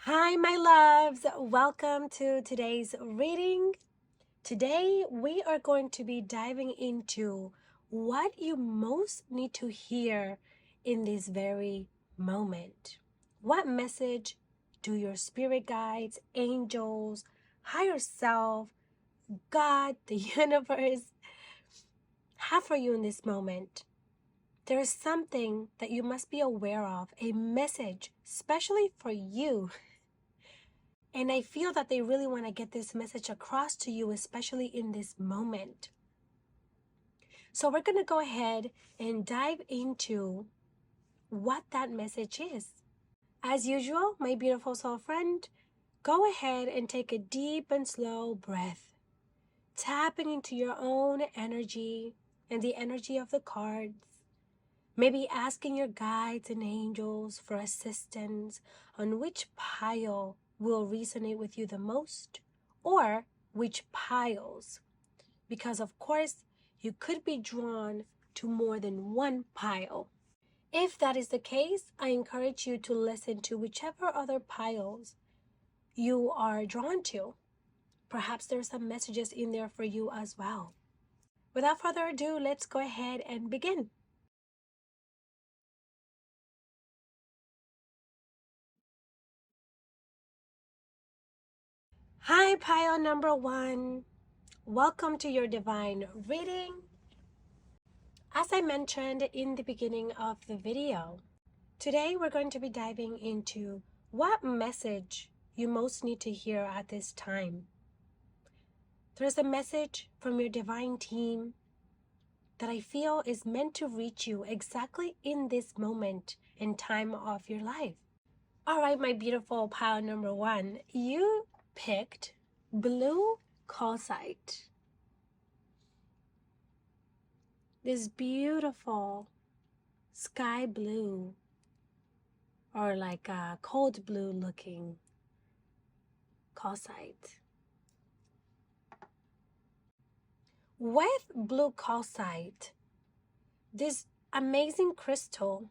Hi, my loves. Welcome to today's reading. Today, we are going to be diving into what you most need to hear in this very moment. What message do your spirit guides, angels, higher self, God, the universe have for you in this moment? There is something that you must be aware of, a message, especially for you. And I feel that they really want to get this message across to you, especially in this moment. So we're going to go ahead and dive into what that message is. As usual, my beautiful soul friend, go ahead and take a deep and slow breath, tapping into your own energy and the energy of the cards. Maybe asking your guides and angels for assistance on which pile will resonate with you the most, or which piles, because of course you could be drawn to more than one pile. If that is the case, I encourage you to listen to whichever other piles you are drawn to. Perhaps there's some messages in there for you as well. Without further ado, let's go ahead and begin. Hi, pile number one. Welcome to your divine reading. As I mentioned in the beginning of the video, today we're going to be diving into what message you most need to hear at this time. There's a message from your divine team that I feel is meant to reach you exactly in this moment and time of your life. All right, my beautiful pile number one, you picked blue calcite. This beautiful sky blue or like a cold blue looking calcite. With blue calcite, this amazing crystal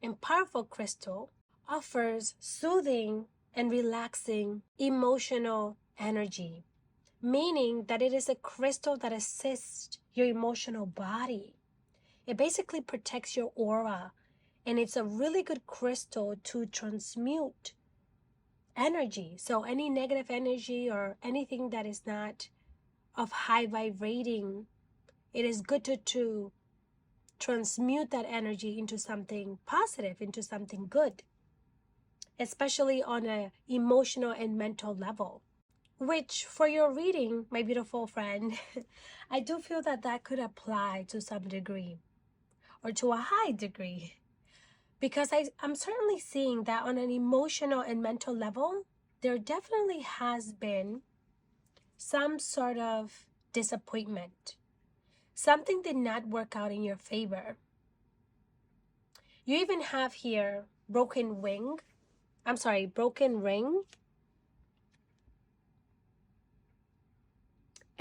and powerful crystal offers soothing and relaxing emotional energy, meaning that it is a crystal that assists your emotional body. It basically protects your aura, and it's a really good crystal to transmute energy. So any negative energy or anything that is not of high vibrating, it is good to transmute that energy into something positive, into something good, especially on an emotional and mental level. Which for your reading, my beautiful friend, I do feel that that could apply to some degree or to a high degree. Because I'm certainly seeing that on an emotional and mental level, there definitely has been some sort of disappointment. Something did not work out in your favor. You even have here broken ring.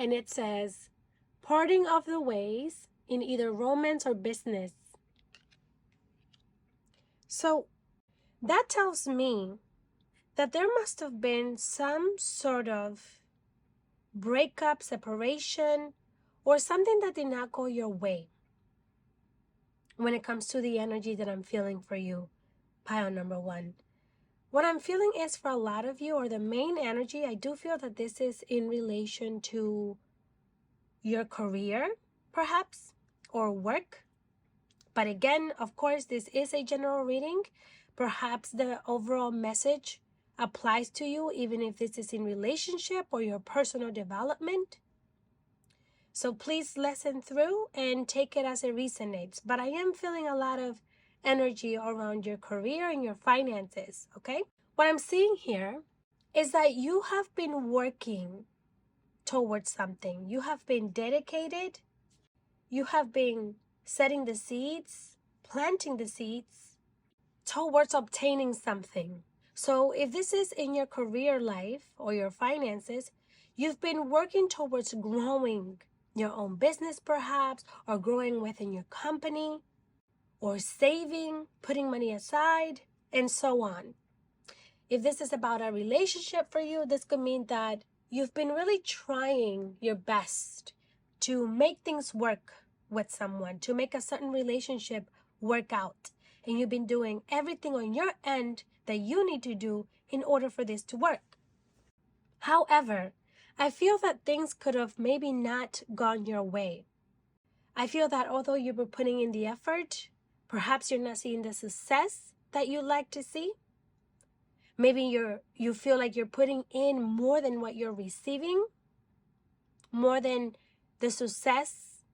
And it says, parting of the ways in either romance or business. So that tells me that there must have been some sort of breakup, separation, or something that did not go your way when it comes to the energy that I'm feeling for you, pile number one. What I'm feeling is for a lot of you, or the main energy, I do feel that this is in relation to your career, perhaps, or work. But again, of course, this is a general reading. Perhaps the overall message applies to you, even if this is in relationship or your personal development. So please listen through and take it as it resonates. But I am feeling a lot of energy around your career and your finances, okay? What I'm seeing here is that you have been working towards something. You have been dedicated. You have been setting the seeds, planting the seeds towards obtaining something. So if this is in your career life or your finances, you've been working towards growing your own business perhaps, or growing within your company, or saving, putting money aside, and so on. If this is about a relationship for you, this could mean that you've been really trying your best to make things work with someone, to make a certain relationship work out. And you've been doing everything on your end that you need to do in order for this to work. However, I feel that things could have maybe not gone your way. I feel that although you were putting in the effort, perhaps you're not seeing the success that you'd like to see. Maybe you feel like you're putting in more than what you're receiving, more than the success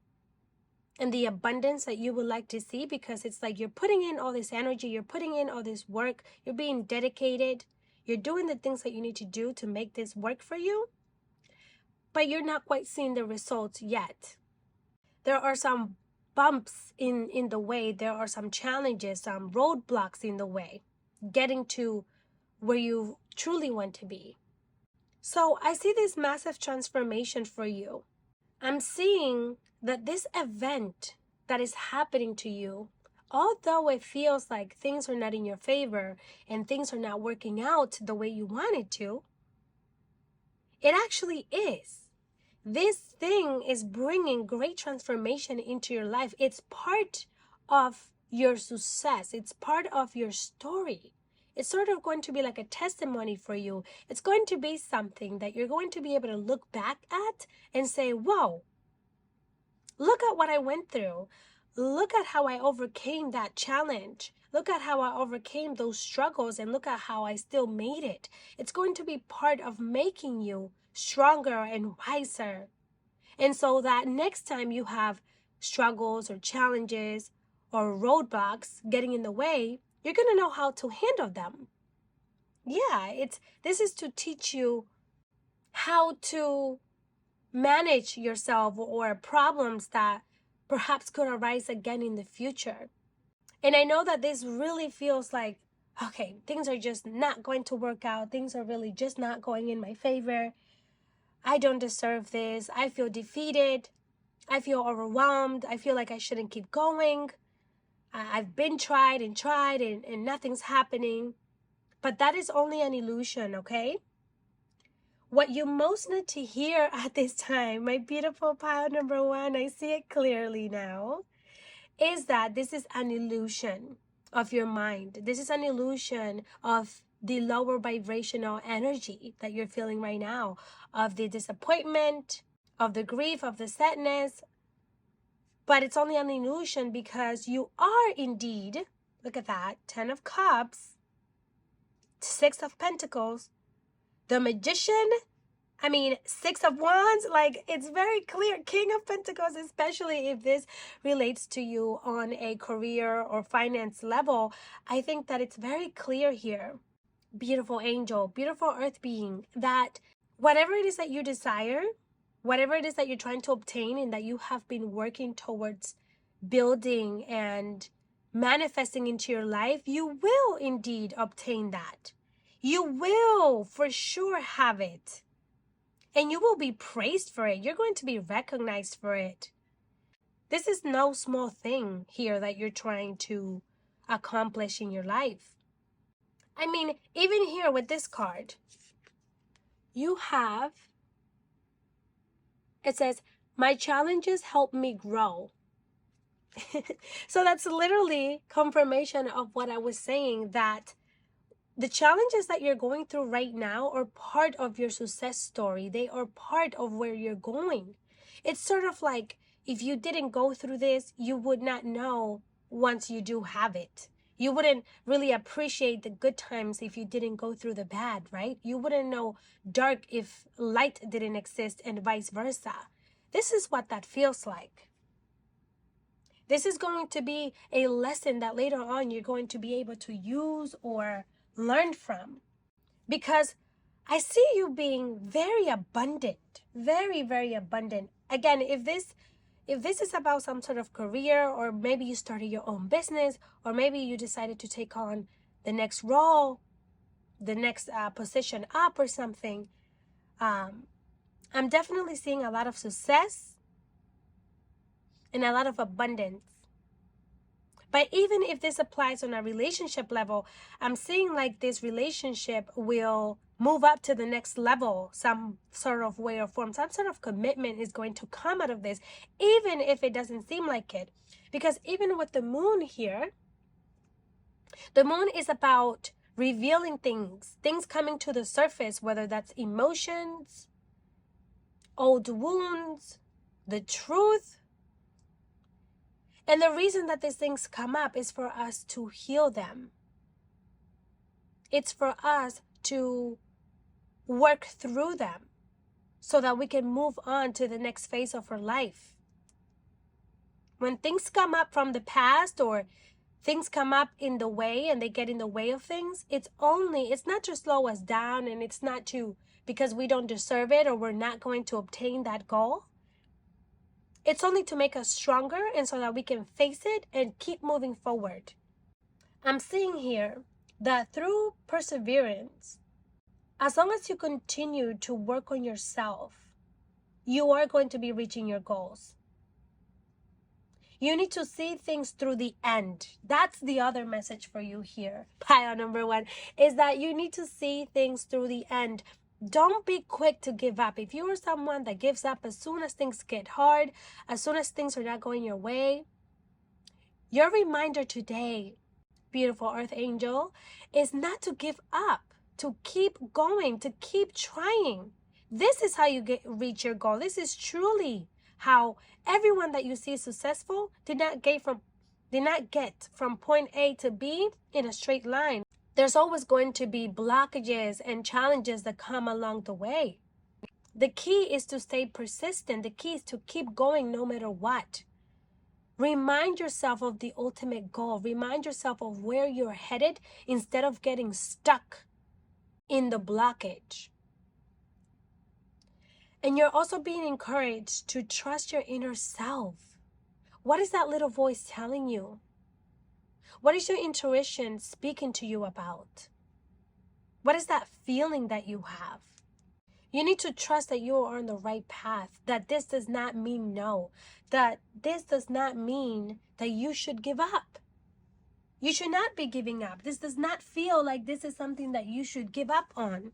and the abundance that you would like to see, because it's like you're putting in all this energy, you're putting in all this work, you're being dedicated, you're doing the things that you need to do to make this work for you, but you're not quite seeing the results yet. There are some bumps in the way, there are some challenges, some roadblocks in the way, getting to where you truly want to be. So I see this massive transformation for you. I'm seeing that this event that is happening to you, although it feels like things are not in your favor and things are not working out the way you wanted to, it actually is. This thing is bringing great transformation into your life. It's part of your success. It's part of your story. It's sort of going to be like a testimony for you. It's going to be something that you're going to be able to look back at and say, whoa, look at what I went through. Look at how I overcame that challenge. Look at how I overcame those struggles, and look at how I still made it. It's going to be part of making you stronger and wiser. And so that next time you have struggles or challenges or roadblocks getting in the way, you're going to know how to handle them. Yeah, this is to teach you how to manage yourself or problems that perhaps could arise again in the future. And I know that this really feels like, okay, things are just not going to work out. Things are really just not going in my favor. I don't deserve this. I feel defeated. I feel overwhelmed. I feel like I shouldn't keep going. I've been tried and nothing's happening. But that is only an illusion, okay? What you most need to hear at this time, my beautiful pile number one, I see it clearly now, is that this is an illusion of your mind. This is an illusion of the lower vibrational energy that you're feeling right now, of the disappointment, of the grief, of the sadness. But it's only an illusion because you are indeed, look at that, 10 of Cups, 6 of Pentacles, the Magician, 6 of Wands. Like, it's very clear. King of Pentacles, especially if this relates to you on a career or finance level, I think that it's very clear here. Beautiful angel, beautiful earth being, that whatever it is that you desire, whatever it is that you're trying to obtain and that you have been working towards building and manifesting into your life, you will indeed obtain that. You will for sure have it. And you will be praised for it. You're going to be recognized for it. This is no small thing here that you're trying to accomplish in your life. Even here with this card, you have, it says, my challenges help me grow. So that's literally confirmation of what I was saying, that the challenges that you're going through right now are part of your success story. They are part of where you're going. It's sort of like if you didn't go through this, you would not know once you do have it. You wouldn't really appreciate the good times if you didn't go through the bad, right? You wouldn't know dark if light didn't exist, and vice versa. This is what that feels like. This is going to be a lesson that later on you're going to be able to use or learn from. Because I see you being very abundant, very, very abundant. Again, if this is about some sort of career, or maybe you started your own business, or maybe you decided to take on the next role, the next position up or something, I'm definitely seeing a lot of success and a lot of abundance. But even if this applies on a relationship level, I'm seeing like this relationship will move up to the next level, some sort of way or form, some sort of commitment is going to come out of this, even if it doesn't seem like it. Because even with the moon here, the moon is about revealing things coming to the surface, whether that's emotions, old wounds, the truth. And the reason that these things come up is for us to heal them. It's for us to work through them so that we can move on to the next phase of our life. When things come up from the past or things come up in the way and they get in the way of things, it's not to slow us down, and it's not to because we don't deserve it or we're not going to obtain that goal. It's only to make us stronger and so that we can face it and keep moving forward. I'm seeing here that through perseverance, as long as you continue to work on yourself, you are going to be reaching your goals. You need to see things through the end. That's the other message for you here. Pile number 1 is that you need to see things through the end. Don't be quick to give up. If you are someone that gives up as soon as things get hard, as soon as things are not going your way, your reminder today, beautiful earth angel, is not to give up, to keep going, to keep trying. This is how you reach your goal. This is truly how everyone that you see successful did not get from point A to B in a straight line. There's always going to be blockages and challenges that come along the way. The key is to stay persistent. The key is to keep going no matter what. Remind yourself of the ultimate goal. Remind yourself of where you're headed instead of getting stuck in the blockage. And you're also being encouraged to trust your inner self. What is that little voice telling you? What is your intuition speaking to you about? What is that feeling that you have? You need to trust that you are on the right path, that this does not mean no, that this does not mean that you should give up. You should not be giving up. This does not feel like this is something that you should give up on.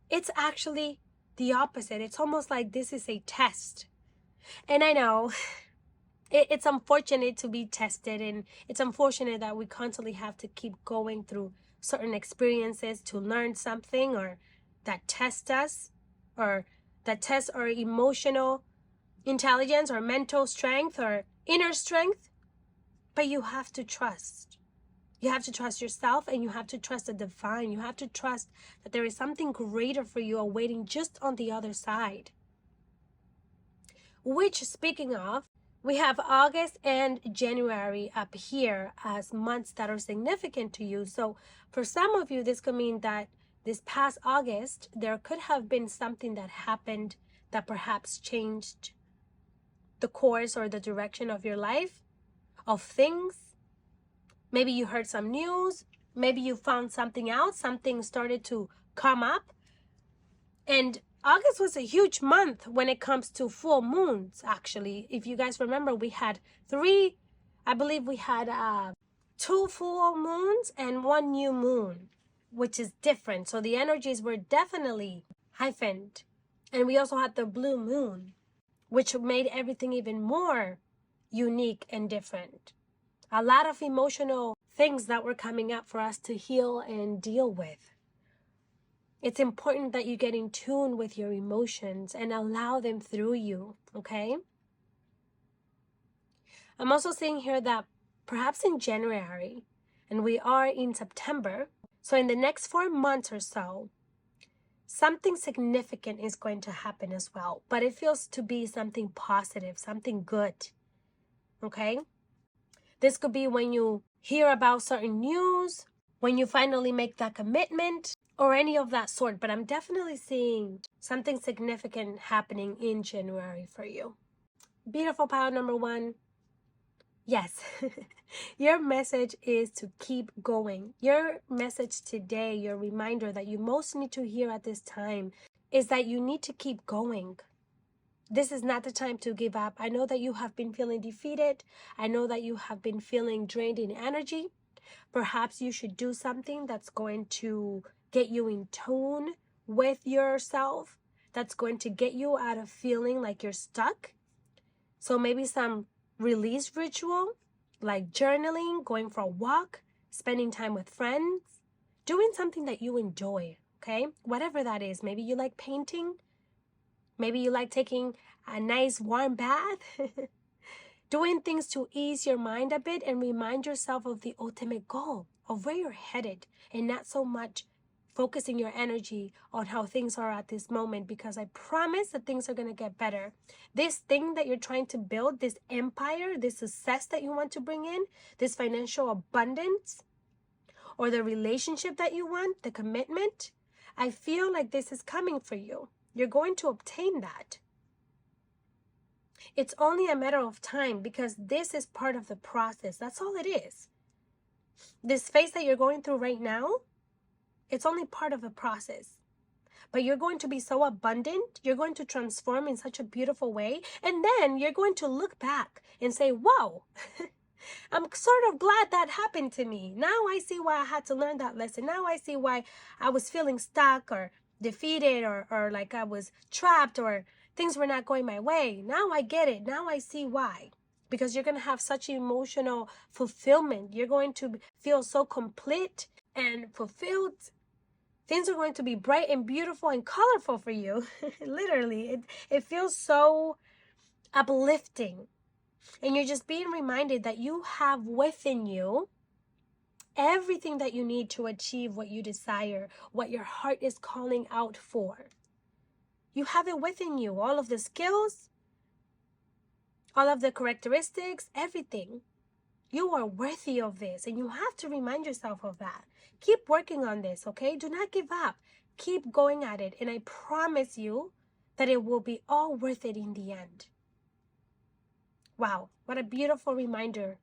It's actually the opposite. It's almost like this is a test. And I know it's unfortunate to be tested, and it's unfortunate that we constantly have to keep going through certain experiences to learn something, or that test us, or that test our emotional intelligence or mental strength or inner strength. But you have to trust. You have to trust yourself, and you have to trust the divine. You have to trust that there is something greater for you awaiting just on the other side. Which, speaking of, we have August and January up here as months that are significant to you. So for some of you, this could mean that this past August, there could have been something that happened that perhaps changed the course or the direction of your life, of things. Maybe you heard some news. Maybe you found something out. Something started to come up. And August was a huge month when it comes to full moons, actually. If you guys remember, we had 2 full moons and 1 new moon, which is different. So the energies were definitely hyphened. And we also had the blue moon, which made everything even more unique and different. A lot of emotional things that were coming up for us to heal and deal with. It's important that you get in tune with your emotions and allow them through you, okay? I'm also seeing here that perhaps in January, and we are in September, so in the next 4 months or so, something significant is going to happen as well. But it feels to be something positive, something good, okay? This could be when you hear about certain news, when you finally make that commitment, or any of that sort. But I'm definitely seeing something significant happening in January for you. Beautiful pile number 1. Yes, your message is to keep going. Your message today, your reminder that you most need to hear at this time is that you need to keep going. This is not the time to give up. I know that you have been feeling defeated. I know that you have been feeling drained in energy. Perhaps you should do something that's going to get you in tune with yourself, that's going to get you out of feeling like you're stuck. So maybe some release ritual, like journaling, going for a walk, spending time with friends, doing something that you enjoy, okay? Whatever that is. Maybe you like painting. Maybe you like taking a nice warm bath. Doing things to ease your mind a bit and remind yourself of the ultimate goal, of where you're headed, and not so much focusing your energy on how things are at this moment, because I promise that things are going to get better. This thing that you're trying to build, this empire, this success that you want to bring in, this financial abundance, or the relationship that you want, the commitment, I feel like this is coming for you. You're going to obtain that. It's only a matter of time, because this is part of the process. That's all it is. This phase that you're going through right now, it's only part of the process. But you're going to be so abundant. You're going to transform in such a beautiful way. And then you're going to look back and say, whoa, I'm sort of glad that happened to me. Now I see why I had to learn that lesson. Now I see why I was feeling stuck or defeated or like I was trapped or things were not going my way. Now I get it. Now I see why. Because you're going to have such emotional fulfillment. You're going to feel so complete and fulfilled. Things are going to be bright and beautiful and colorful for you. Literally, it feels so uplifting. And you're just being reminded that you have within you everything that you need to achieve what you desire, what your heart is calling out for. You have it within you, all of the skills, all of the characteristics, everything. You are worthy of this, and you have to remind yourself of that. Keep working on this, okay? Do not give up. Keep going at it, and I promise you that it will be all worth it in the end. Wow, what a beautiful reminder,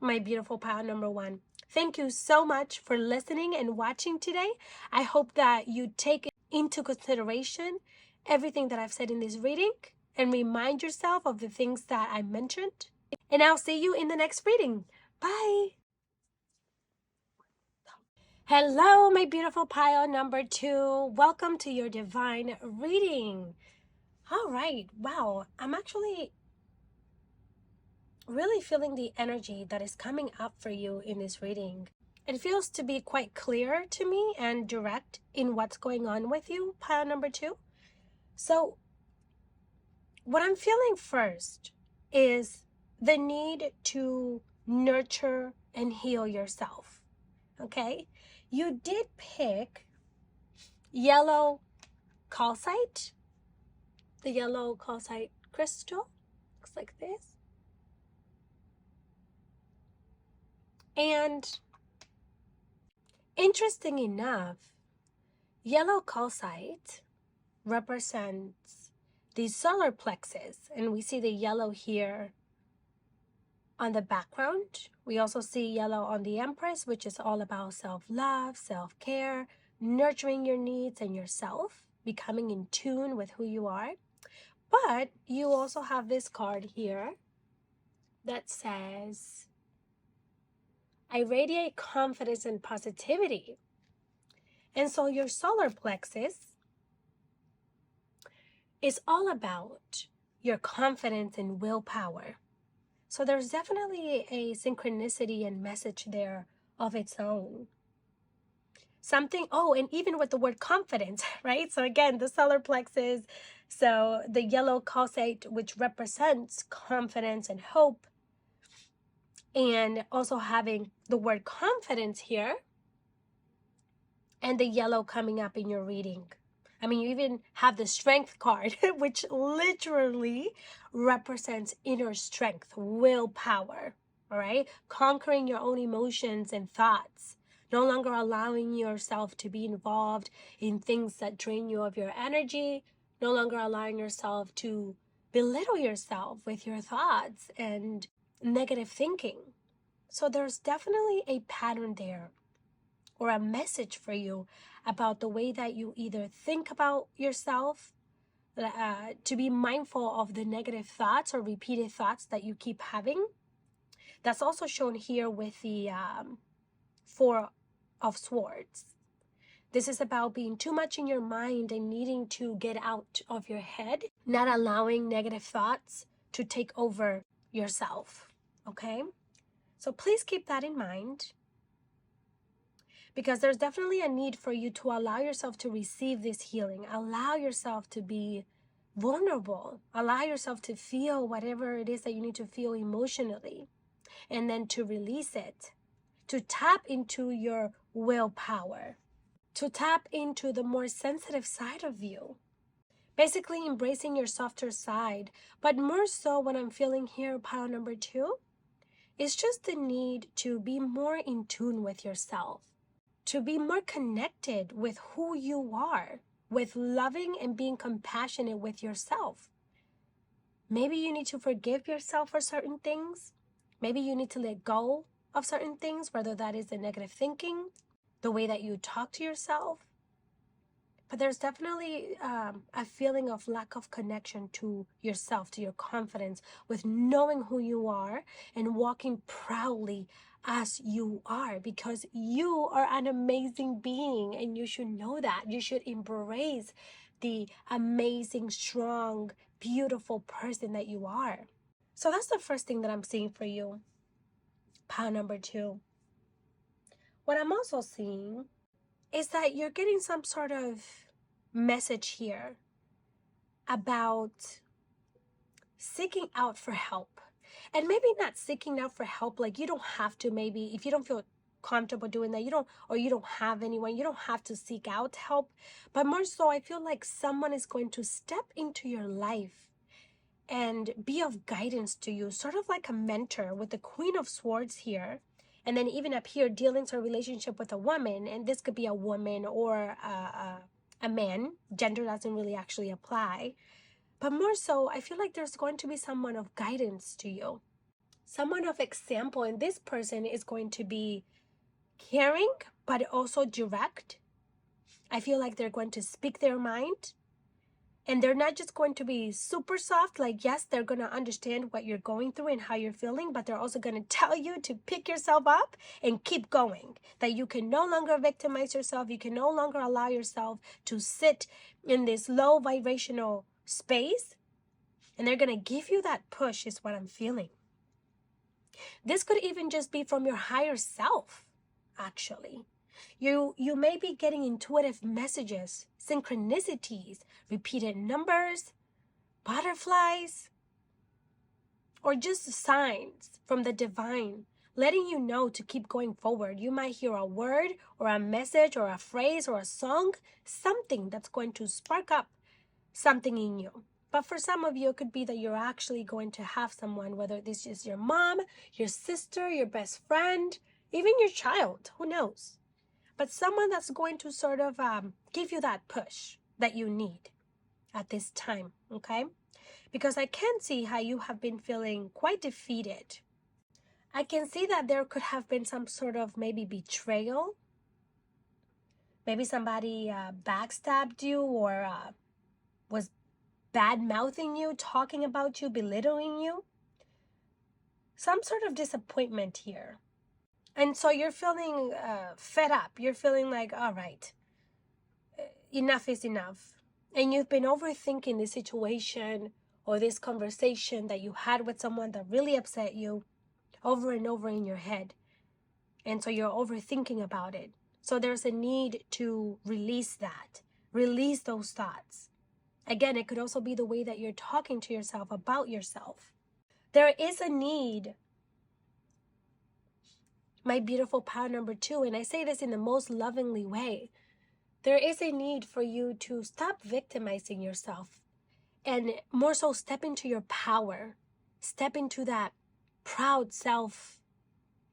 my beautiful pile number one. Thank you so much for listening and watching today. I hope that you take into consideration everything that I've said in this reading and remind yourself of the things that I mentioned. And I'll see you in the next reading. Bye. Hello, my beautiful pile number two. Welcome to your divine reading. All right. Wow. I'm actually really feeling the energy that is coming up for you in this reading. It feels to be quite clear to me and direct in what's going on with you, pile number two. So what I'm feeling first is the need to nurture and heal yourself. Okay? You did pick yellow calcite, the yellow calcite crystal. Looks like this. And interesting enough, yellow calcite represents the solar plexus, and we see the yellow here on the background. We also see yellow on the Empress, which is all about self-love, self-care, nurturing your needs and yourself, becoming in tune with who you are. But you also have this card here that says, I radiate confidence and positivity. And so your solar plexus is all about your confidence and willpower. So there's definitely a synchronicity and message there of its own. Something, oh, and even with the word confidence, right? So again, the solar plexus, so the yellow calcite, which represents confidence and hope, and also having the word confidence here, and the yellow coming up in your reading. I mean, you even have the strength card, which literally represents inner strength, willpower, all right? Conquering your own emotions and thoughts, no longer allowing yourself to be involved in things that drain you of your energy, no longer allowing yourself to belittle yourself with your thoughts and negative thinking. So there's definitely a pattern there, or a message for you about the way that you either think about yourself, to be mindful of the negative thoughts or repeated thoughts that you keep having. That's also shown here with the Four of Swords. This is about being too much in your mind and needing to get out of your head, not allowing negative thoughts to take over yourself, okay? So please keep that in mind, because there's definitely a need for you to allow yourself to receive this healing. Allow yourself to be vulnerable. Allow yourself to feel whatever it is that you need to feel emotionally, and then to release it, to tap into your willpower, to tap into the more sensitive side of you. Basically embracing your softer side. But more so, what I'm feeling here, pile number 2, is just the need to be more in tune with yourself, to be more connected with who you are, with loving and being compassionate with yourself. Maybe you need to forgive yourself for certain things. Maybe you need to let go of certain things, whether that is the negative thinking, the way that you talk to yourself. But there's definitely a feeling of lack of connection to yourself, to your confidence, with knowing who you are and walking proudly as you are, because you are an amazing being and you should know that. You should embrace the amazing, strong, beautiful person that you are. So that's the first thing that I'm seeing for you, pile number 2. What I'm also seeing is that you're getting some sort of message here about seeking out for help. And maybe not seeking out for help, like you don't have to, maybe if you don't feel comfortable doing that, you don't have anyone, you don't have to seek out help. But more so, I feel like someone is going to step into your life and be of guidance to you, sort of like a mentor, with the Queen of Swords here. And then even up here, dealing with a relationship with a woman, and this could be a woman or a man. Gender doesn't really actually apply. But more so, I feel like there's going to be someone of guidance to you, someone of example, and this person is going to be caring, but also direct. I feel like they're going to speak their mind, and they're not just going to be super soft, like, yes, they're going to understand what you're going through and how you're feeling, but they're also going to tell you to pick yourself up and keep going, that you can no longer victimize yourself. You can no longer allow yourself to sit in this low vibrational space, and they're going to give you that push, is what I'm feeling. This could even just be from your higher self, actually. You may be getting intuitive messages, synchronicities, repeated numbers, butterflies, or just signs from the divine letting you know to keep going forward. You might hear a word or a message or a phrase or a song, something that's going to spark up something in you. But for some of you, it could be that you're actually going to have someone, whether this is your mom, your sister, your best friend, even your child, who knows? But someone that's going to sort of give you that push that you need at this time, okay? Because I can see how you have been feeling quite defeated. I can see that there could have been some sort of maybe betrayal. Maybe somebody backstabbed you or was bad-mouthing you, talking about you, belittling you. Some sort of disappointment here. And so you're feeling fed up. You're feeling like, all right, enough is enough. And you've been overthinking this situation or this conversation that you had with someone that really upset you over and over in your head. And so you're overthinking about it. So there's a need to release that, release those thoughts. Again, it could also be the way that you're talking to yourself about yourself. There is a need, my beautiful power number 2, and I say this in the most lovingly way. There is a need for you to stop victimizing yourself and more so step into your power. Step into that proud self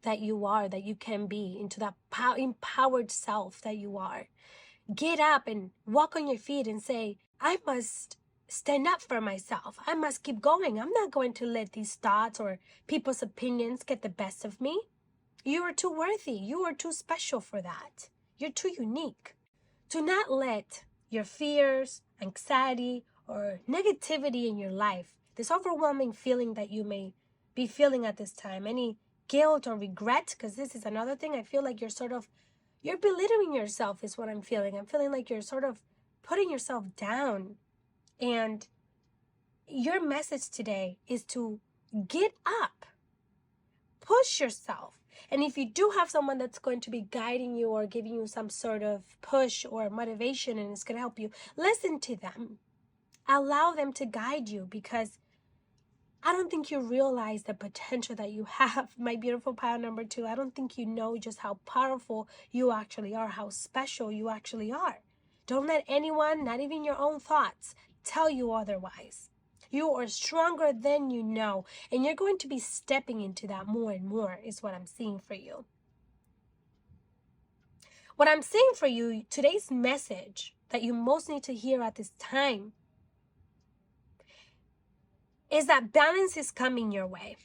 that you are, that you can be, into that empowered self that you are. Get up and walk on your feet and say, I must stand up for myself. I must keep going. I'm not going to let these thoughts or people's opinions get the best of me. You are too worthy. You are too special for that. You're too unique. Do not let your fears, anxiety, or negativity in your life, this overwhelming feeling that you may be feeling at this time, any guilt or regret, because this is another thing. I feel like you're belittling yourself is what I'm feeling. I'm feeling like you're sort of putting yourself down. And your message today is to get up, push yourself. And if you do have someone that's going to be guiding you or giving you some sort of push or motivation and it's going to help you, listen to them. Allow them to guide you, because I don't think you realize the potential that you have, my beautiful pile number 2. I don't think you know just how powerful you actually are, how special you actually are. Don't let anyone, not even your own thoughts, tell you otherwise. You are stronger than you know, and you're going to be stepping into that more and more is what I'm seeing for you. What I'm seeing for you, today's message that you most need to hear at this time is that balance is coming your way.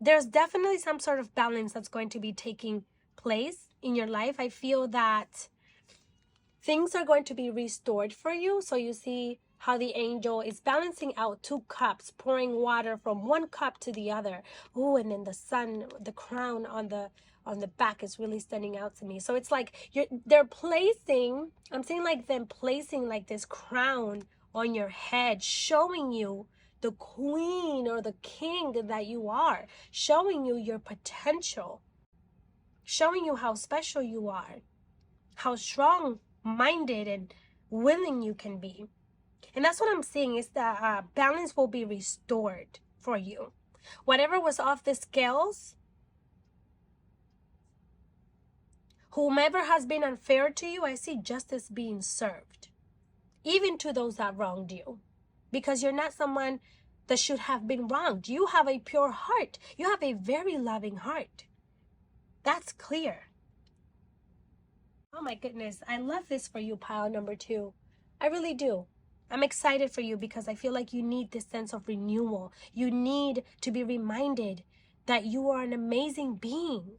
There's definitely some sort of balance that's going to be taking place in your life. I feel that things are going to be restored for you. So you see how the angel is balancing out 2 cups, pouring water from one cup to the other. Ooh, and then the sun, the crown on the back is really standing out to me. So it's like they're placing, I'm seeing like them placing like this crown on your head, showing you the queen or the king that you are, showing you your potential, showing you how special you are, how strong-minded and willing you can be. And that's what I'm seeing, is that balance will be restored for you. Whatever was off the scales, whomever has been unfair to you, I see justice being served, even to those that wronged you, because you're not someone that should have been wronged. You have a pure heart. You have a very loving heart. That's clear. Oh my goodness, I love this for you, pile number 2. I really do. I'm excited for you because I feel like you need this sense of renewal. You need to be reminded that you are an amazing being.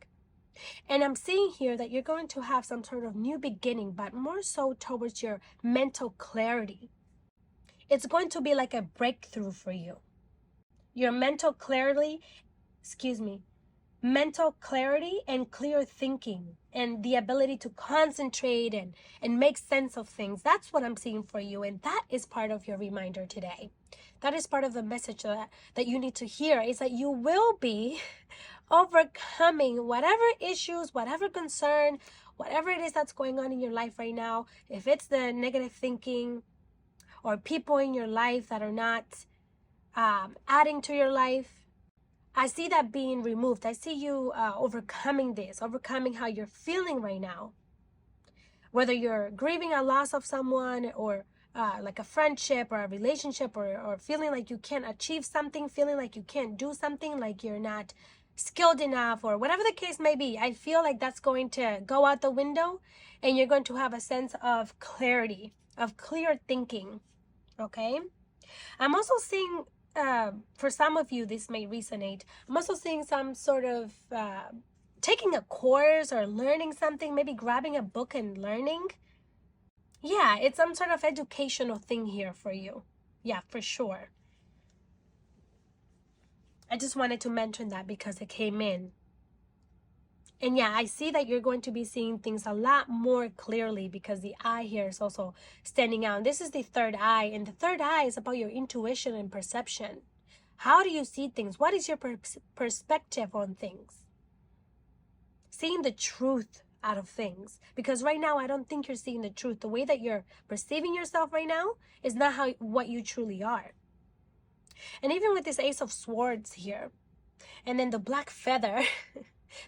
And I'm seeing here that you're going to have some sort of new beginning, but more so towards your mental clarity. It's going to be like a breakthrough for you. Your mental clarity and clear thinking and the ability to concentrate and make sense of things. That's what I'm seeing for you. And that is part of your reminder today. That is part of the message that you need to hear, is that you will be overcoming whatever issues, whatever concern, whatever it is that's going on in your life right now. If it's the negative thinking or people in your life that are not adding to your life, I see that being removed. I see you overcoming this, overcoming how you're feeling right now. Whether you're grieving a loss of someone or like a friendship or a relationship, or feeling like you can't achieve something, feeling like you can't do something, like you're not skilled enough, or whatever the case may be. I feel like that's going to go out the window and you're going to have a sense of clarity, of clear thinking, okay? I'm also seeing, for some of you, this may resonate. I'm also seeing some sort of taking a course or learning something, maybe grabbing a book and learning. Yeah, it's some sort of educational thing here for you. Yeah, for sure. I just wanted to mention that because it came in. And yeah, I see that you're going to be seeing things a lot more clearly because the eye here is also standing out. This is the third eye, and the third eye is about your intuition and perception. How do you see things? What is your perspective on things? Seeing the truth out of things. Because right now, I don't think you're seeing the truth. The way that you're perceiving yourself right now is not what you truly are. And even with this Ace of Swords here, and then the black feather.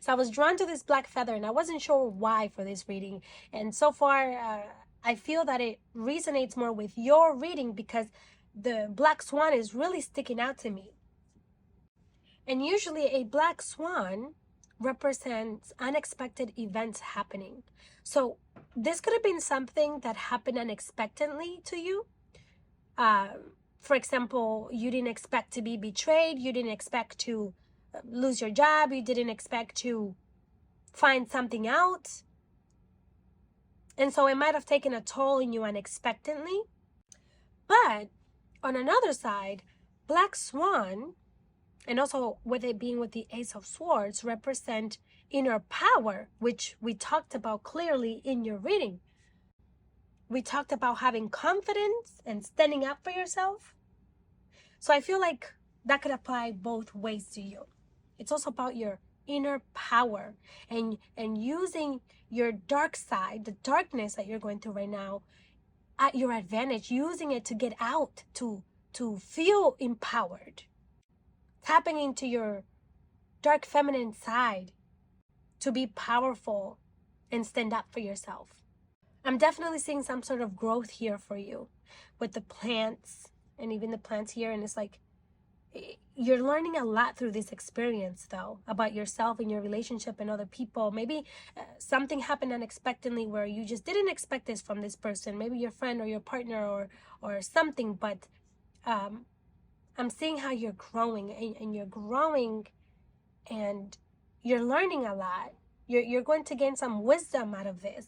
So I was drawn to this black feather and I wasn't sure why for this reading. And so far, I feel that it resonates more with your reading because the black swan is really sticking out to me. And usually a black swan represents unexpected events happening. So this could have been something that happened unexpectedly to you. For example, you didn't expect to be betrayed. You didn't expect to lose your job. You didn't expect to find something out. And so it might have taken a toll on you unexpectedly. But On another side, Black Swan, and also with it being with the Ace of Swords, represent inner power, which we talked about clearly in your reading. We talked about having confidence and standing up for yourself. So I feel like that could apply both ways to you. It's also about your inner power and using your dark side, the darkness that you're going through right now, at your advantage, using it to get out, to feel empowered, tapping into your dark feminine side to be powerful and stand up for yourself. I'm definitely seeing some sort of growth here for you with the plants and even the plants here. And it's like, you're learning a lot through this experience, though, about yourself and your relationship and other people. Maybe something happened unexpectedly where you just didn't expect this from this person, maybe your friend or your partner or something. But I'm seeing how you're growing, and you're growing, and you're learning a lot. You're going to gain some wisdom out of this.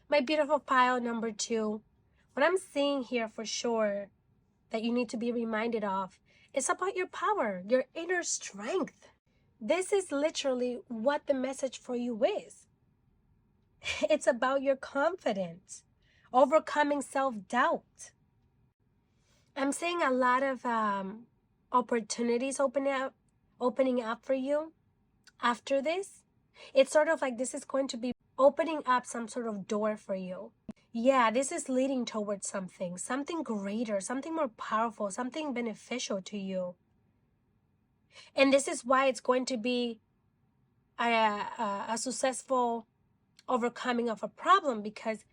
My beautiful pile number 2, what I'm seeing here for sure that you need to be reminded of, it's about your power, your inner strength. This is literally what the message for you is. It's about your confidence, overcoming self-doubt. I'm seeing a lot of opportunities opening up for you after this. It's sort of like this is going to be opening up some sort of door for you. Yeah, this is leading towards something greater, something more powerful, something beneficial to you. And this is why it's going to be a successful overcoming of a problem, because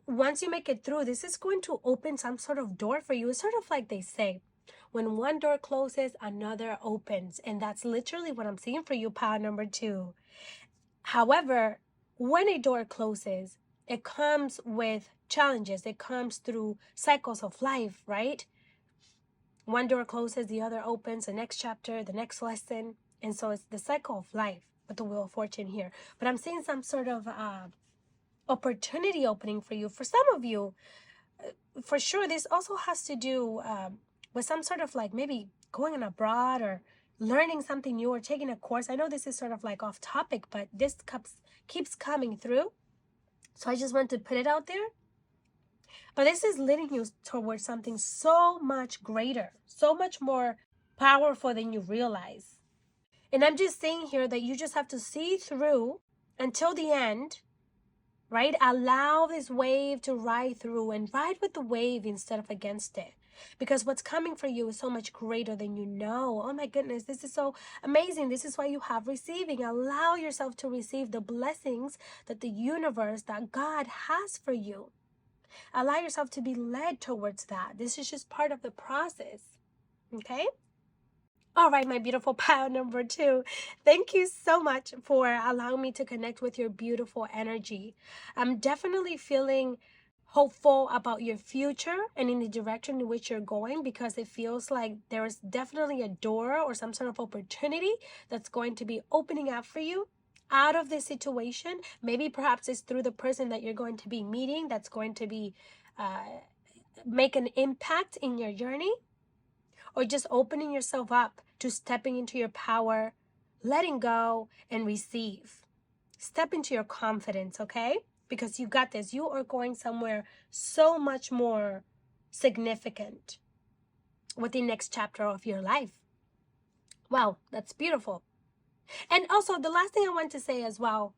once you make it through, this is going to open some sort of door for you. It's sort of like they say, when one door closes, another opens. And that's literally what I'm seeing for you, pile number 2. However, when a door closes, it comes with challenges. It comes through cycles of life, right? One door closes, the other opens, the next chapter, the next lesson. And so it's the cycle of life with the Wheel of Fortune here. But I'm seeing some sort of opportunity opening for you. For some of you, for sure, this also has to do with some sort of like maybe going on abroad or learning something new or taking a course. I know this is sort of like off topic, but this keeps coming through. So I just want to put it out there. But this is leading you towards something so much greater, so much more powerful than you realize. And I'm just saying here that you just have to see through until the end, right? Allow this wave to ride through and ride with the wave instead of against it. Because what's coming for you is so much greater than you know. Oh my goodness, this is so amazing. This is why you have receiving. Allow yourself to receive the blessings that the universe, that God has for you. Allow yourself to be led towards that. This is just part of the process. Okay? All right, my beautiful pile number 2. Thank you so much for allowing me to connect with your beautiful energy. I'm definitely feeling hopeful about your future and in the direction in which you're going, because it feels like there is definitely a door or some sort of opportunity that's going to be opening up for you out of this situation. Maybe perhaps it's through the person that you're going to be meeting that's going to be make an impact in your journey, or just opening yourself up to stepping into your power, letting go and receive. Step into your confidence, okay? Because you got this. You are going somewhere so much more significant with the next chapter of your life. Wow, that's beautiful. And also, the last thing I want to say as well,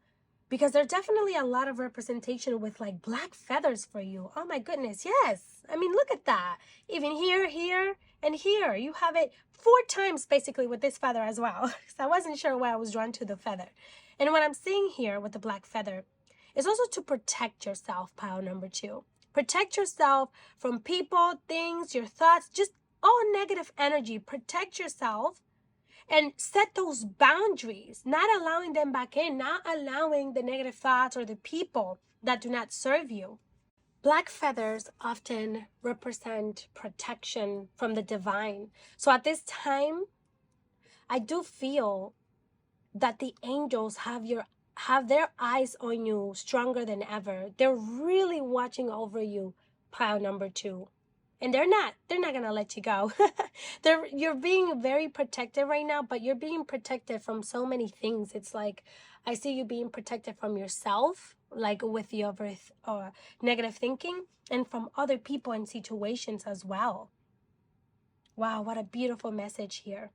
because there's definitely a lot of representation with like black feathers for you. Oh my goodness, yes. I mean, look at that. Even here, here, and here. You have it 4 times basically with this feather as well. So I wasn't sure why I was drawn to the feather. And what I'm seeing here with the black feather is also to protect yourself, pile number 2. Protect yourself from people, things, your thoughts, just all negative energy. Protect yourself and set those boundaries, not allowing them back in, not allowing the negative thoughts or the people that do not serve you. Black feathers often represent protection from the divine. So at this time, I do feel that the angels have their eyes on you stronger than ever. They're really watching over you, pile number 2. And they're not gonna let you go. You're being very protected right now, but you're being protected from so many things. It's like I see you being protected from yourself, like with the negative thinking, and from other people and situations as well. Wow, what a beautiful message here.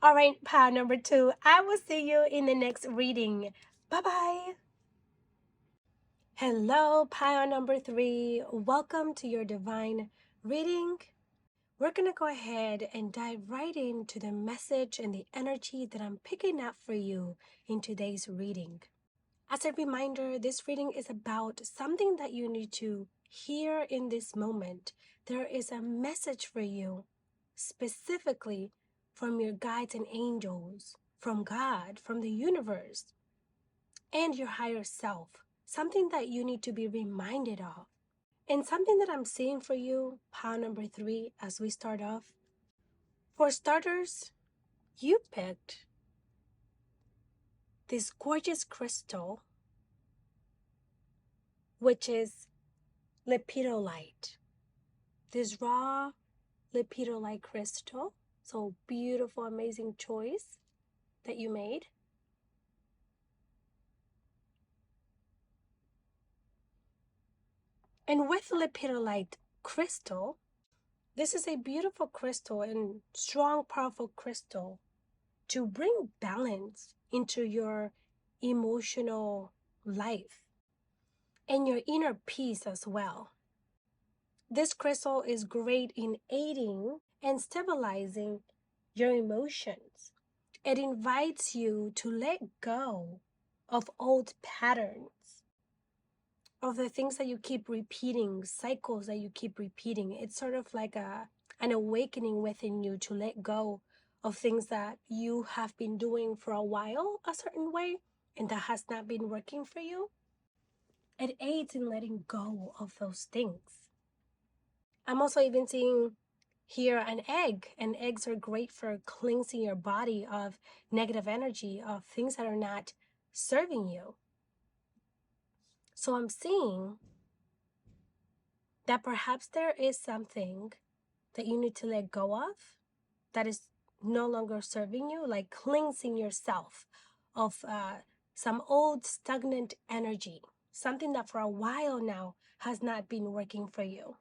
All right, pile number 2. I will see you in the next reading. Bye-bye. Hello, pile number 3. Welcome to your divine reading. We're going to go ahead and dive right into the message and the energy that I'm picking up for you in today's reading. As a reminder, this reading is about something that you need to hear in this moment. There is a message for you, specifically from your guides and angels, from God, from the universe, and your higher self. Something that you need to be reminded of. And something that I'm seeing for you, pile number 3, as we start off. For starters, you picked this gorgeous crystal, which is Lepidolite. This raw Lepidolite crystal. So beautiful, amazing choice that you made. And with Lepidolite crystal, this is a beautiful crystal and strong, powerful crystal to bring balance into your emotional life and your inner peace as well. This crystal is great in aiding and stabilizing your emotions. It invites you to let go of old patterns, of the things that you keep repeating, cycles that you keep repeating. It's sort of like an awakening within you to let go of things that you have been doing for a while a certain way and that has not been working for you. It aids in letting go of those things. I'm also even seeing here an egg, and eggs are great for cleansing your body of negative energy, of things that are not serving you. So I'm seeing that perhaps there is something that you need to let go of that is no longer serving you, like cleansing yourself of some old stagnant energy, something that for a while now has not been working for you.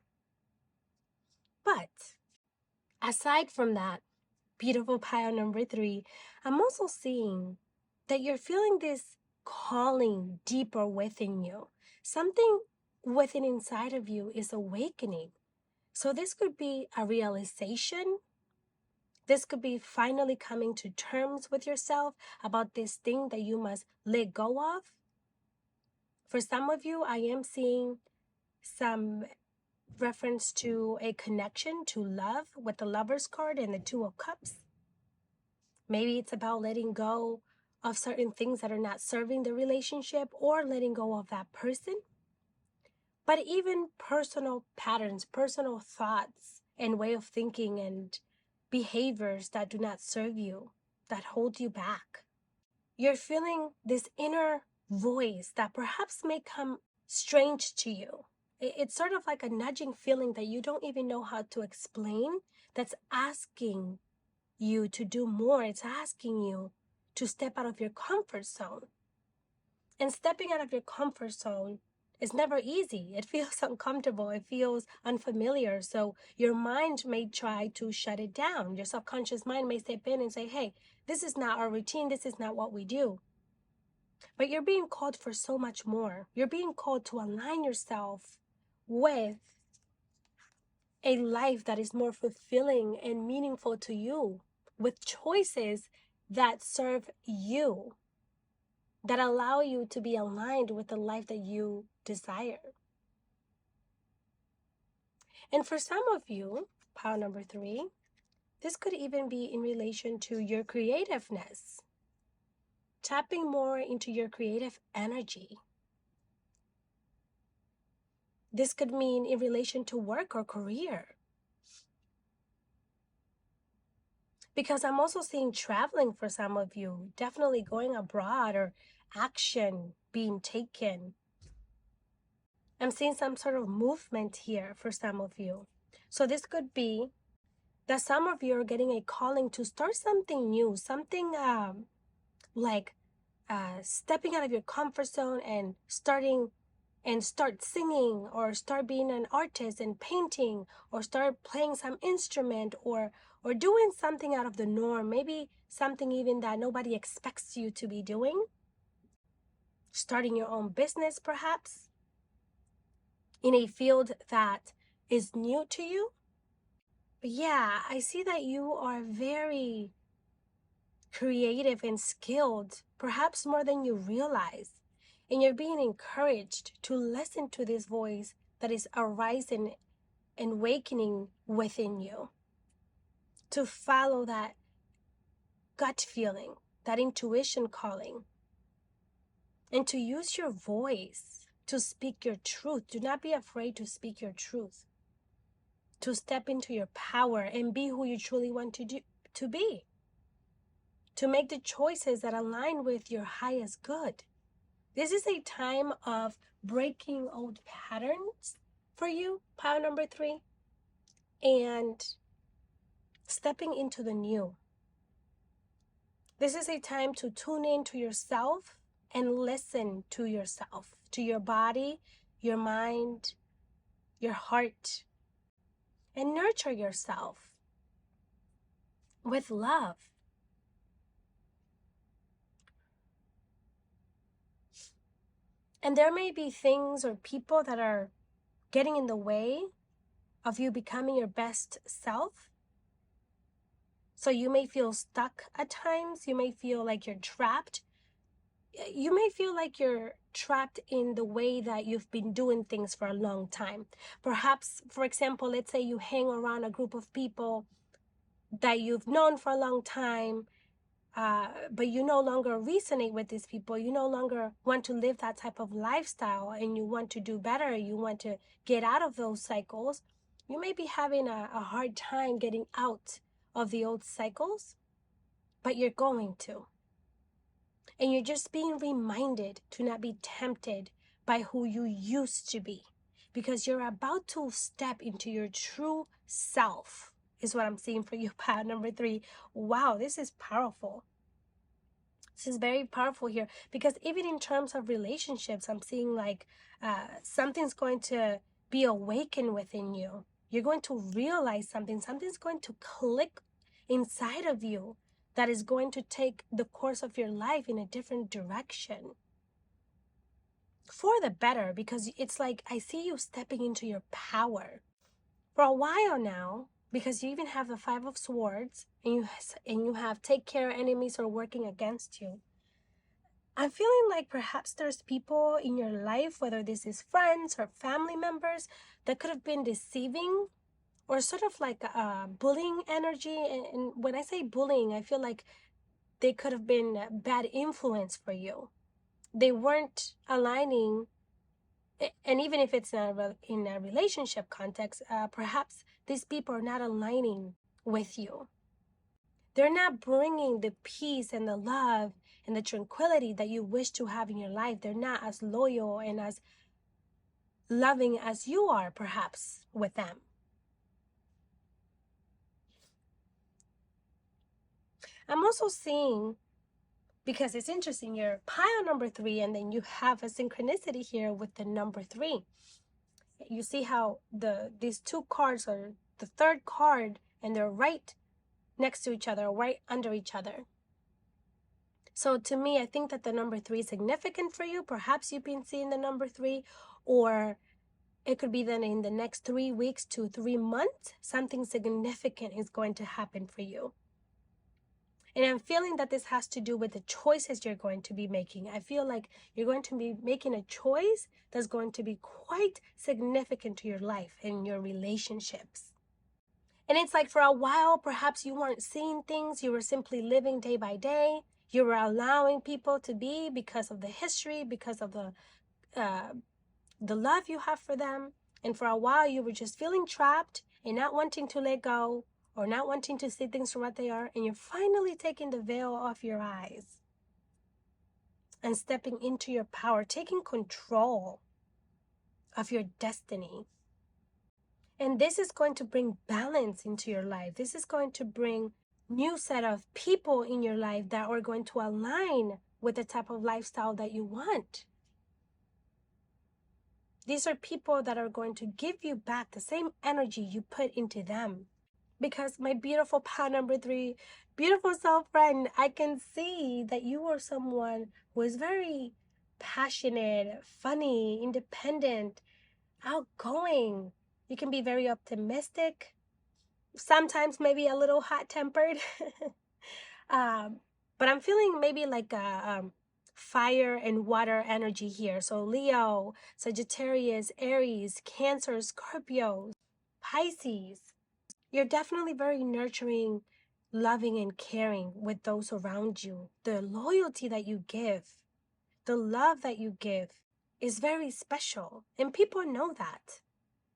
But aside from that, beautiful pile number 3, I'm also seeing that you're feeling this calling deeper within you. Something within inside of you is awakening. So this could be a realization. This could be finally coming to terms with yourself about this thing that you must let go of. For some of you, I am seeing some reference to a connection to love with the Lover's card and the Two of Cups. Maybe it's about letting go of certain things that are not serving the relationship or letting go of that person. But even personal patterns, personal thoughts and way of thinking and behaviors that do not serve you, that hold you back. You're feeling this inner voice that perhaps may come strange to you. It's sort of like a nudging feeling that you don't even know how to explain, that's asking you to do more. It's asking you to step out of your comfort zone. And stepping out of your comfort zone is never easy. It feels uncomfortable. It feels unfamiliar. So your mind may try to shut it down. Your subconscious mind may step in and say, hey, this is not our routine. This is not what we do. But you're being called for so much more. You're being called to align yourself with a life that is more fulfilling and meaningful to you, with choices that serve you, that allow you to be aligned with the life that you desire. And for some of you, pile number 3, this could even be in relation to your creativeness, tapping more into your creative energy. This could mean in relation to work or career. Because I'm also seeing traveling for some of you, definitely going abroad or action being taken. I'm seeing some sort of movement here for some of you. So this could be that some of you are getting a calling to start something new, something like stepping out of your comfort zone and start singing, or start being an artist and painting, or start playing some instrument, or doing something out of the norm, maybe something even that nobody expects you to be doing, starting your own business perhaps in a field that is new to you. But yeah, I see that you are very creative and skilled, perhaps more than you realize. And you're being encouraged to listen to this voice that is arising and awakening within you, to follow that gut feeling, that intuition calling, and to use your voice to speak your truth. Do not be afraid to speak your truth, to step into your power and be who you truly want to be, to make the choices that align with your highest good. This is a time of breaking old patterns for you, pile number 3, and stepping into the new. This is a time to tune in to yourself and listen to yourself, to your body, your mind, your heart, and nurture yourself with love. And there may be things or people that are getting in the way of you becoming your best self. So you may feel stuck at times. You may feel like you're trapped. You may feel like you're trapped in the way that you've been doing things for a long time. Perhaps, for example, let's say you hang around a group of people that you've known for a long time, but you no longer resonate with these people. You no longer want to live that type of lifestyle, and you want to do better. You want to get out of those cycles. You may be having a hard time getting out of the old cycles, but you're going to. And you're just being reminded to not be tempted by who you used to be, because you're about to step into your true self, is what I'm seeing for you, pile number 3. Wow, this is powerful. This is very powerful here, because even in terms of relationships, I'm seeing like something's going to be awakened within you. You're going to realize something's going to click inside of you that is going to take the course of your life in a different direction for the better, because it's like I see you stepping into your power for a while now, because you even have the 5 of Swords, and you have take care enemies are working against you. I'm feeling like perhaps there's people in your life, whether this is friends or family members, that could have been deceiving or sort of like bullying energy. And when I say bullying, I feel like they could have been a bad influence for you. They weren't aligning, and even if it's in a relationship context, perhaps these people are not aligning with you. They're not bringing the peace and the love and the tranquility that you wish to have in your life. They're not as loyal and as loving as you are, perhaps, with them. I'm also seeing, because it's interesting, you're pile number 3, and then you have a synchronicity here with the number 3. You see how these 2 cards are the 3rd card, and they're right next to each other, right under each other. So to me, I think that the number 3 is significant for you. Perhaps you've been seeing the number 3, or it could be that in the next 3 weeks to 3 months, something significant is going to happen for you. And I'm feeling that this has to do with the choices you're going to be making. I feel like you're going to be making a choice that's going to be quite significant to your life and your relationships. And it's like for a while, perhaps you weren't seeing things. You were simply living day by day. You were allowing people to be because of the history, because of the love you have for them. And for a while, you were just feeling trapped and not wanting to let go, or not wanting to see things for what they are. And you're finally taking the veil off your eyes and stepping into your power, taking control of your destiny. And this is going to bring balance into your life. This is going to bring new set of people in your life that are going to align with the type of lifestyle that you want. These are people that are going to give you back the same energy you put into them. Because my beautiful pile number 3, beautiful soul friend, I can see that you are someone who is very passionate, funny, independent, outgoing. You can be very optimistic, sometimes maybe a little hot-tempered. um, but I'm feeling maybe like a fire and water energy here. So Leo, Sagittarius, Aries, Cancer, Scorpio, Pisces. You're definitely very nurturing, loving, and caring with those around you. The loyalty that you give, the love that you give is very special. And people know that.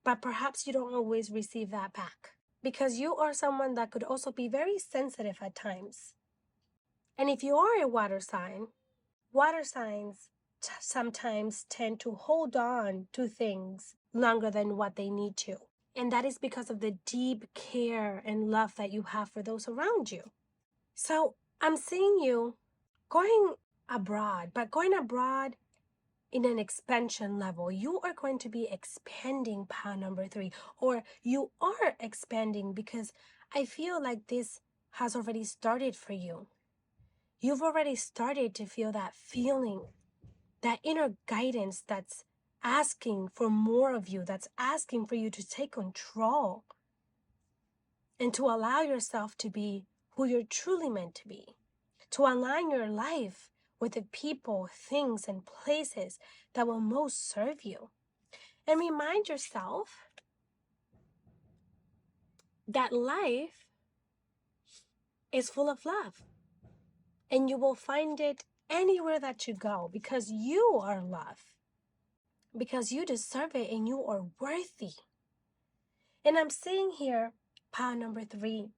But perhaps you don't always receive that back. Because you are someone that could also be very sensitive at times. And if you are a water signs sometimes tend to hold on to things longer than what they need to. And that is because of the deep care and love that you have for those around you. So I'm seeing you going abroad, but going abroad in an expansion level. You are going to be expanding pile number 3, or you are expanding, because I feel like this has already started for you. You've already started to feel that feeling, that inner guidance that's asking for more of you, that's asking for you to take control and to allow yourself to be who you're truly meant to be, to align your life with the people, things, and places that will most serve you. And remind yourself that life is full of love, and you will find it anywhere that you go, because you are love, because you deserve it and you are worthy. And I'm seeing here, pile number 3,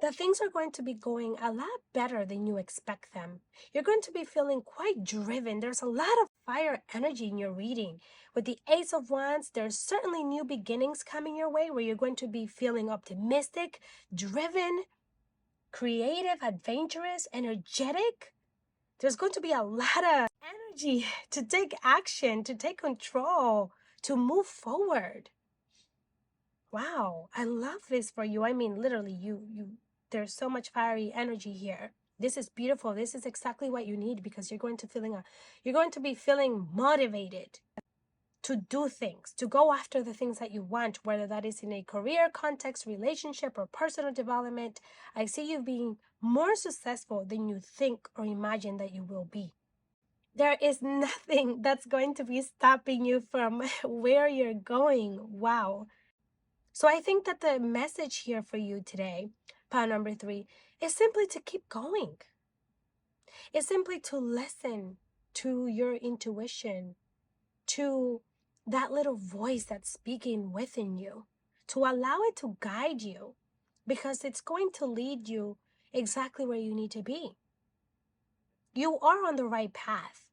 that things are going to be going a lot better than you expect them. You're going to be feeling quite driven. There's a lot of fire energy in your reading. With the Ace of Wands, there's certainly new beginnings coming your way where you're going to be feeling optimistic, driven, creative, adventurous, energetic. There's going to be a lot of energy to take action, to take control, to move forward. Wow, I love this for you. I mean, literally, there's so much fiery energy here. This is beautiful. This is exactly what you need, because you're going to be feeling motivated to do things, to go after the things that you want, whether that is in a career context, relationship, or personal development. I see you being more successful than you think or imagine that you will be. There is nothing that's going to be stopping you from where you're going. Wow. So I think that the message here for you today, pile number 3, is simply to keep going. It's simply to listen to your intuition, to that little voice that's speaking within you, to allow it to guide you, because it's going to lead you exactly where you need to be. You are on the right path.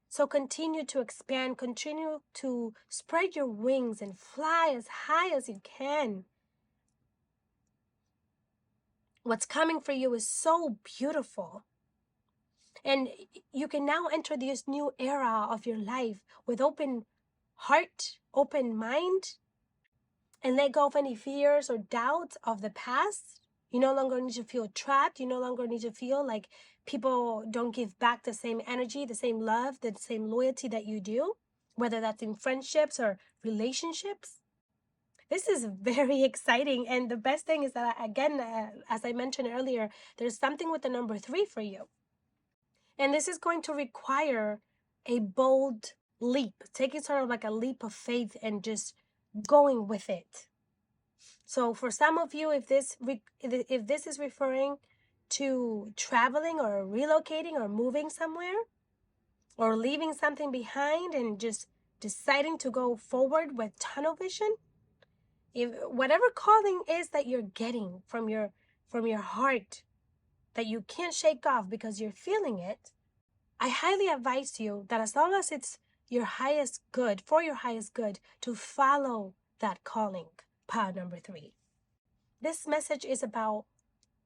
So continue to expand, continue to spread your wings and fly as high as you can. What's coming for you is so beautiful. And you can now enter this new era of your life with open heart, open mind, and let go of any fears or doubts of the past. You no longer need to feel trapped. You no longer need to feel like people don't give back the same energy, the same love, the same loyalty that you do, whether that's in friendships or relationships. This is very exciting. And the best thing is that, again, as I mentioned earlier, there's something with the number 3 for you. And this is going to require a bold leap, taking sort of like a leap of faith and just going with it. So for some of you, if this is referring to traveling or relocating or moving somewhere or leaving something behind and just deciding to go forward with tunnel vision, if whatever calling is that you're getting from your heart that you can't shake off because you're feeling it, I highly advise you that as long as it's your highest good, for your highest good, to follow that calling. Pile number 3. This message is about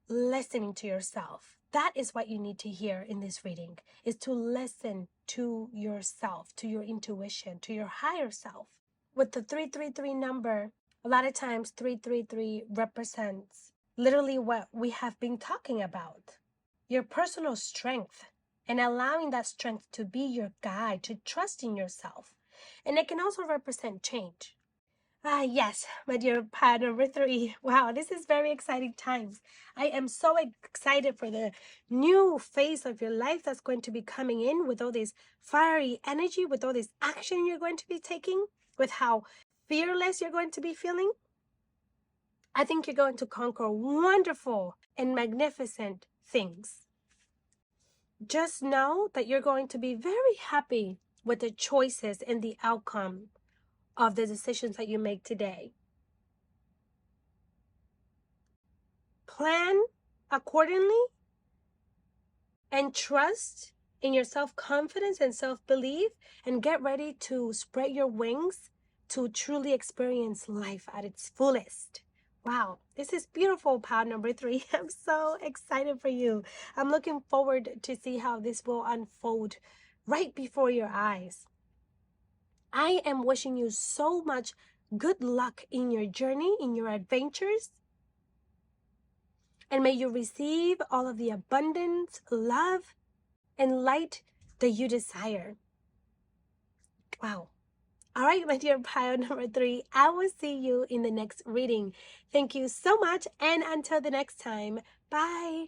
listening to yourself. That is what you need to hear in this reading, is to listen to yourself, to your intuition, to your higher self. With the 333 number, a lot of times 333 represents literally what we have been talking about. Your personal strength, and allowing that strength to be your guide, to trust in yourself. And it can also represent change. Yes, my dear pile number 3. Wow, this is very exciting times. I am so excited for the new phase of your life that's going to be coming in with all this fiery energy, with all this action you're going to be taking, with how fearless you're going to be feeling. I think you're going to conquer wonderful and magnificent things. Just know that you're going to be very happy with the choices and the outcome of the decisions that you make today. Plan accordingly and trust in your self-confidence and self-belief, and get ready to spread your wings to truly experience life at its fullest. Wow, this is beautiful, pile number 3. I'm so excited for you. I'm looking forward to see how this will unfold right before your eyes. I am wishing you so much good luck in your journey, in your adventures. And may you receive all of the abundance, love, and light that you desire. Wow. All right, my dear pile number 3, I will see you in the next reading. Thank you so much, and until the next time, bye.